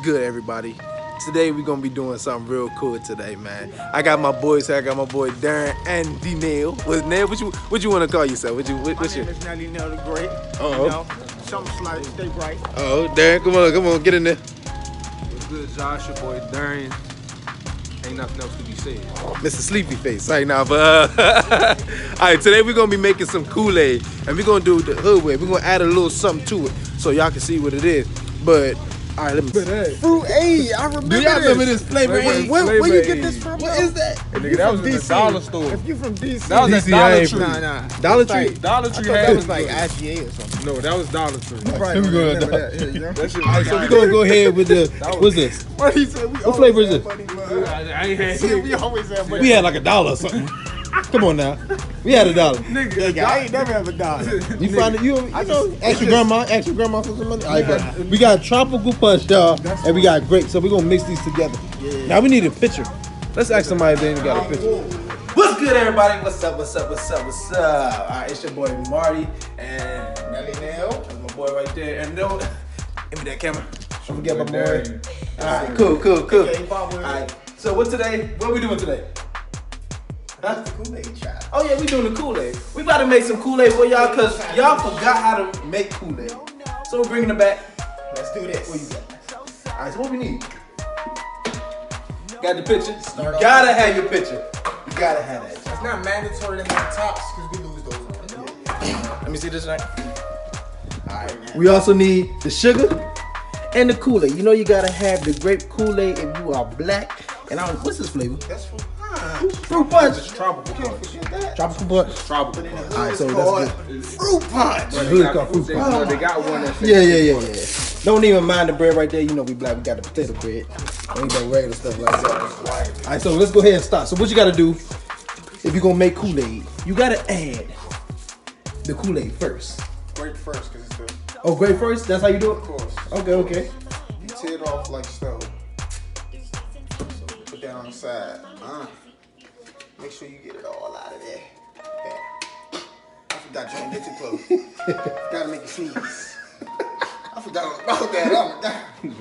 good, everybody? Today we're gonna be doing something real cool today, man. I got my boys here. I got my boy Darren and D-Nail. What's Nail? What you want to call yourself? What's My your? name is Nelly Nail the Great. Uh-oh. You know, something slight, stay bright. Oh, Darren, come on, get in there. What's good, Josh? Your boy Darian. Ain't nothing else to be said. Mr. Sleepy Face, right now. But all right, today we're gonna be making some Kool-Aid, and we're gonna do it the hood way. We're gonna add a little something to it so y'all can see what it is. But all right, let me. Fruit aid, I remember. Do y'all remember this flavor aid? Where you get this from? What is that? Hey, nigga, that was in the dollar store. If you from DC, That was at Dollar Tree. Nah. Dollar Tree. Dollar I Tree thought had that was like IGA or something. No, that was Dollar Tree. You probably Here we go. remember that. Yeah, you know? That shit All right, so was we're gonna go ahead with the. What's this? What he said? What flavor is this? I ain't had See, we always have money. We had like $1 or something. Come on now. We had $1. nigga. I ain't never have a dollar. You find it, you know, ask your grandma for some money. All right, but we got tropical punch, y'all, and we got grapes, so we're gonna mix these together. Yeah. Now we need a picture. Let's ask somebody if they ain't got a picture. What's good, everybody? What's up? All right, it's your boy Marty and Nelly Nail. That's my boy right there. And no, give me that camera. Don't forget my boy. All right, cool. All right, so what we doing today? Huh? Kool-Aid shot. Oh yeah, we doing the Kool-Aid. We about to make some Kool-Aid for y'all because y'all forgot how to make Kool-Aid. So we're bringing it back. Let's do this. What you got? All right, so what we need? Got the picture? You gotta have your picture. You gotta have that. It's not mandatory to have tops because we lose those. Let me see this thing. All right. We also need the sugar and the Kool-Aid. You know you gotta have the grape Kool-Aid if you are black. And what's this flavor? That's for Fruit punch. It's tropical punch. Tropical punch. Tropical punch. All right, so that's good. fruit punch. Right, hood called fruit punch. They got one that Yeah. Don't even mind the bread right there. You know we black. We got the potato bread. We ain't that regular stuff like that. All right, so let's go ahead and start. So what you got to do if you're gonna make Kool-Aid? You got to add the Kool-Aid first. Grape first because it's the. Oh, grape first. That's how you do it. Of course. Okay. You tear it off like so. Put that on the side. Make sure you get it all out of there. Yeah. I forgot you ain't get too close. Gotta make you sneeze. I forgot all about that. Oh my god. I'm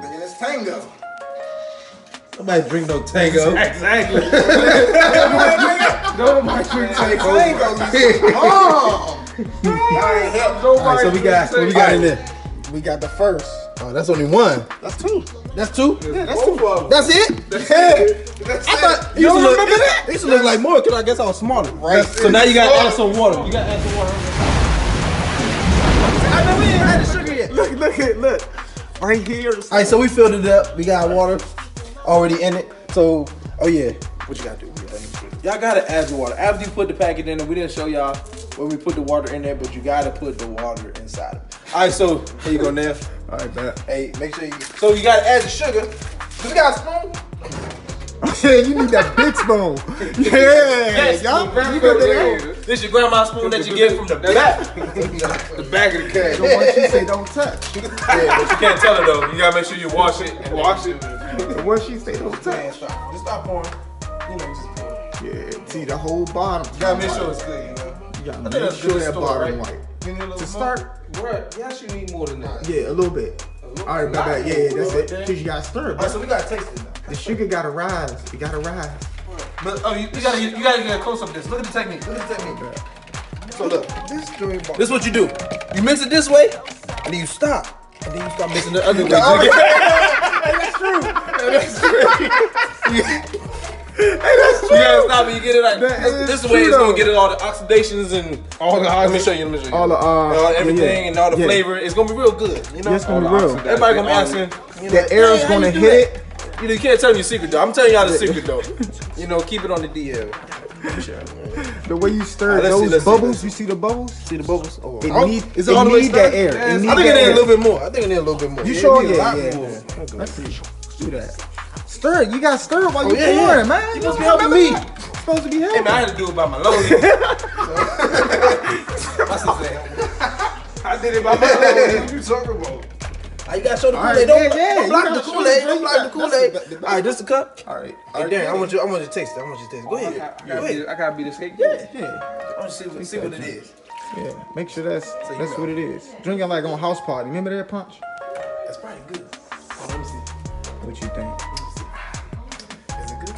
thinking it's tango. Nobody drink no tango. Exactly. Nobody drink tango. Oh. All right, so we got what we got in there. We got the first. Oh, that's only one. That's two. That's two. Yeah, that's two. That's it. That's I thought it. You don't remember that? It used to look like more because I guess I was smarter. Right. So now you got to add some water. You got to add some water. I know we ain't had the sugar yet. Look. Right here. All right, so we filled it up. We got water already in it. So, oh yeah, what you gotta do? Y'all gotta add the water. After you put the packet in there, we didn't show y'all when we put the water in there, but you gotta put the water inside of it. All right, so here you go, Neff. All right, bet. Hey, make sure you. So you gotta add the sugar. We got a spoon. Yeah, you need that big spoon. Yeah, y'all. You go there. This your grandma's spoon that you get from the back. The back of the can. The one she say don't touch. Yeah, but you can't tell her though. You gotta make sure you wash it. The one she say don't touch. Just stop pouring. You know, just pour. Yeah, see the whole bottom. You gotta make sure it's good, you know. You gotta I make think that's sure good that store, bottom right? white. You need a little To more? start, Right. Yes, you need more than that. yeah, a little bit. All right, baby. Yeah, that's it. Cause you gotta stir it. All right, so we gotta taste it now. The sugar gotta rise. It gotta rise. But you gotta get a close up of this. Look at the technique. So look, This joint bar. this is what you do. You mix it this way, and then you stop. And then you start mixing the other way. That's true. You gotta stop and you get it like That is this way. true, It's gonna though. get it all the oxidations and All the Let me show you. All the everything yeah, and all the yeah. flavor. It's gonna be real good. You know, Yeah, it's gonna be All the real. oxidants. everybody gonna be asking. You know, The air is "Hey, how gonna you do hit that?" it. You know, you can't tell me your secret though. I'm telling y'all the secret though. You know, keep it on the DL. The way you stir Alright, let's see, those let's see, bubbles, let's you see the bubbles? See the bubbles? Oh, It oh, need, is it all the way need that stirred? air. Yes. It need I think it that need a air. little bit more. I think it need a little bit more. You Yeah, sure? it need a Yeah, lot yeah. more. Let's see. Do that. Stir it. You gotta stir it while Oh, you yeah, pouring, yeah. man. You supposed to be helping me. Supposed to be Hey helping. man, I had to do it by my lonely. What's his name? I did it by myself. What you talking about? You gotta show the All Kool-Aid. right, Don't yeah, don't you block gotta the show Kool-Aid. the Don't block the drink. Kool-Aid. That's the- All right, this the cup. All right. Hey, Darren, I want you to taste it. I want you to taste it. Go ahead. Go ahead. I gotta be the scapegoat. Yeah. I want to see what it is. Yeah. Make sure that's you know. what it is. Drinking like on house party. Remember that punch? That's probably good. Oh, let me see. What you think? Is it good?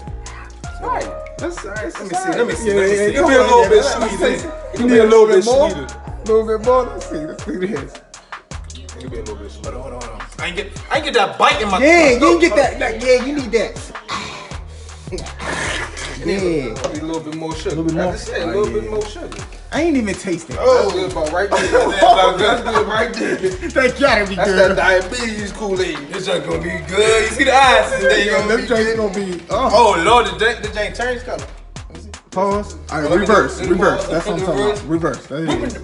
Right. Let me see. It can be a little bit sweeter. It can be a little bit sweeter. A little bit more. Let's see this. It can be a little bit sweeter. Hold on. I ain't get that bite in my Yeah, you throat. get that. Yeah, you need that. Yeah. Probably a little bit more sugar. A little bit more? I just said a little bit more sugar. I ain't even tasting. That's good about right there. That's good right there. That gotta be That's good. that diabetes Kool-Aid. This junk gonna be good. You see the eyes? Them drinks gonna be. Oh Lord, the Jane turns color. Pause. All right, reverse. That's what I'm talking about. Reverse. That is.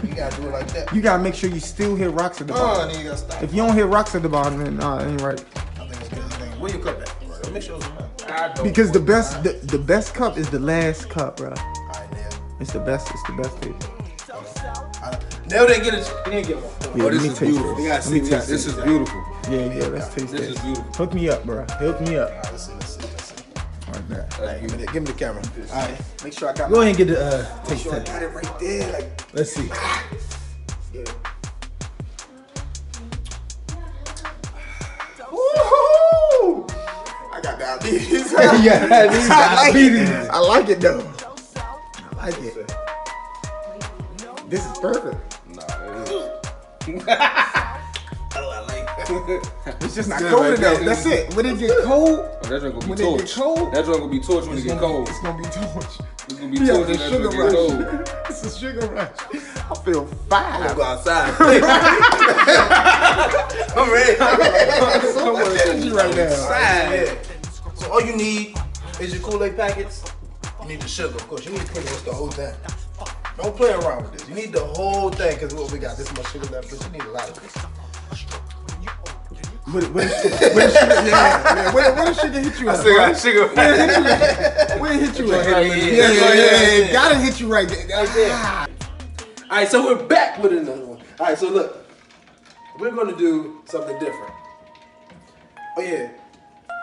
You gotta do it like that. You gotta make sure you still hit rocks at the bottom. Then you gotta stop. If you don't hit rocks at the bottom, then it ain't right. I think it's good. Where you cup at? Make sure it's enough. I don't Because the best cup is the last cup, bro. Alright, now. It's the best. It's the best taste. Nell didn't get it. He didn't get one. Yeah, Oh, this let me is taste beautiful. this. We gotta Let me see taste this. this. This is beautiful. Yeah, let's taste This this. is beautiful. Hook me up, bro. Hook me up. Let's see. Like that. Alright, give me the camera. Alright, make sure I got Go ahead and get the Make taste sure I test. got it right there. Like, Let's see. yeah. Woohoo! I got diabetes. Yeah, diabetes. I like it though. I like it. This is perfect. It's just not Good, cold right enough. there. That's it. When it get cold, Oh, that joint gonna when be it get torched. cold, That joint gonna be torched when it get cold. it's gonna be too much. It's gonna be Yeah, torched when it's a that sugar joint get cold. rush. It's a sugar rush. I feel fine. Go outside. I'm ready. So much energy right now. Outside. So all you need is your Kool-Aid packets. You need the sugar, of course. You need to pretty much the whole thing. Don't play around with this. You need the whole thing because what we got this much sugar left, but you need a lot of this. What does sugar hit you at? Still got sugar. Where it hit you at? Yeah. Gotta hit you right there. Right there. Alright, so we're back with another one. Alright, so look. We're gonna do something different. Oh yeah.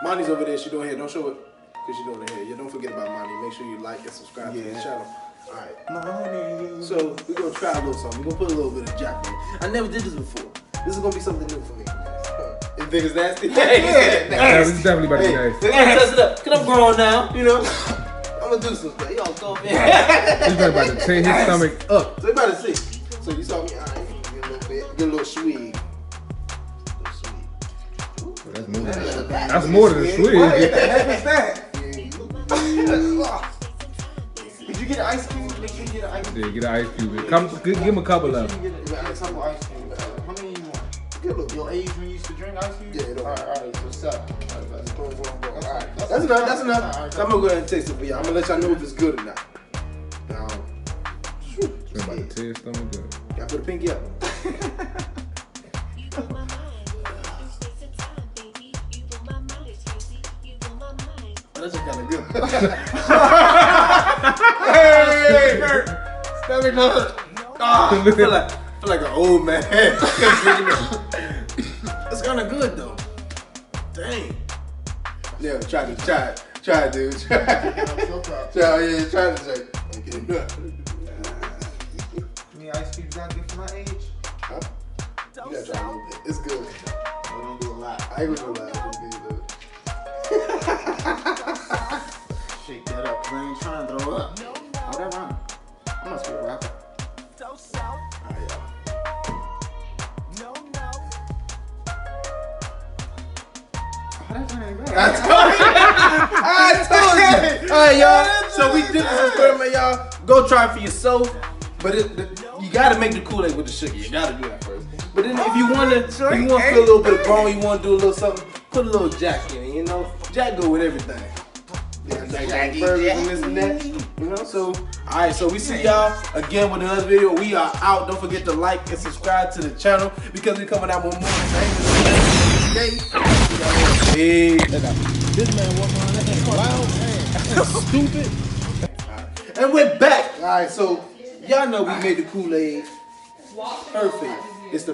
Monty's over there, she doing hair. Don't show it because she's doing the hair. Yeah, don't forget about Monty. Make sure you like and subscribe to the channel. Alright. So we're gonna try a little something. We're gonna put a little bit of jack in it. I never did this before. This is gonna be something new for me. You think it's nasty? Yeah, this is definitely about to be Hey, nice. we gotta test it up. Cause I'm grown now, you know. I'm gonna do some stuff. Y'all go, man. He's about to tear his stomach up. So you about to see. So you saw me. Alright, get a little bit. Get a little sweet. That's more than a sweet. What the heck is that? Did you get an ice cube? Make sure you get an ice cube. Yeah, get an ice cube. Come, give him a couple of them. Get a couple ice cubes. How many you want? Get a little. Your age when you used to drink ice cubes? Yeah, it don't matter. Alright, so 7. Alright, That's enough. That's enough. So I'm gonna go ahead and taste it for y'all. I'm gonna let y'all know if it's good or not. Now, It's about to tear his stomach up. gotta put a pinky up. That's just kind of good. Hey, hurt. Stomach hurt. I feel like an old man. It's kind of good though. Dang. Yeah, try it, dude. Try it, try it. Okay. How many ice cubes I get for my age? Huh? You gotta try a little bit. It's good. I don't do a lot. I ain't gonna do a lot. It's good, though. Shake that up, cause I ain't trying to throw up. Whatever. I must be a rapper. Alright, y'all. I told you. Alright, y'all. So we did this experiment, y'all. Go try it for yourself. But you gotta make the Kool-Aid with the sugar. You gotta do that first. But then if you wanna feel a little bit of grown, you wanna do a little something, put a little Jack in it, you know? Jack go with everything. Yeah, Jack burgers and this and that. You know, so alright, so we see y'all again with another video. We are out. Don't forget to like and subscribe to the channel because we're coming out with more. Hey. This man walking around that thing loud, man. Stupid. And we're back. Alright, so y'all know we made the Kool-Aid perfect. It's the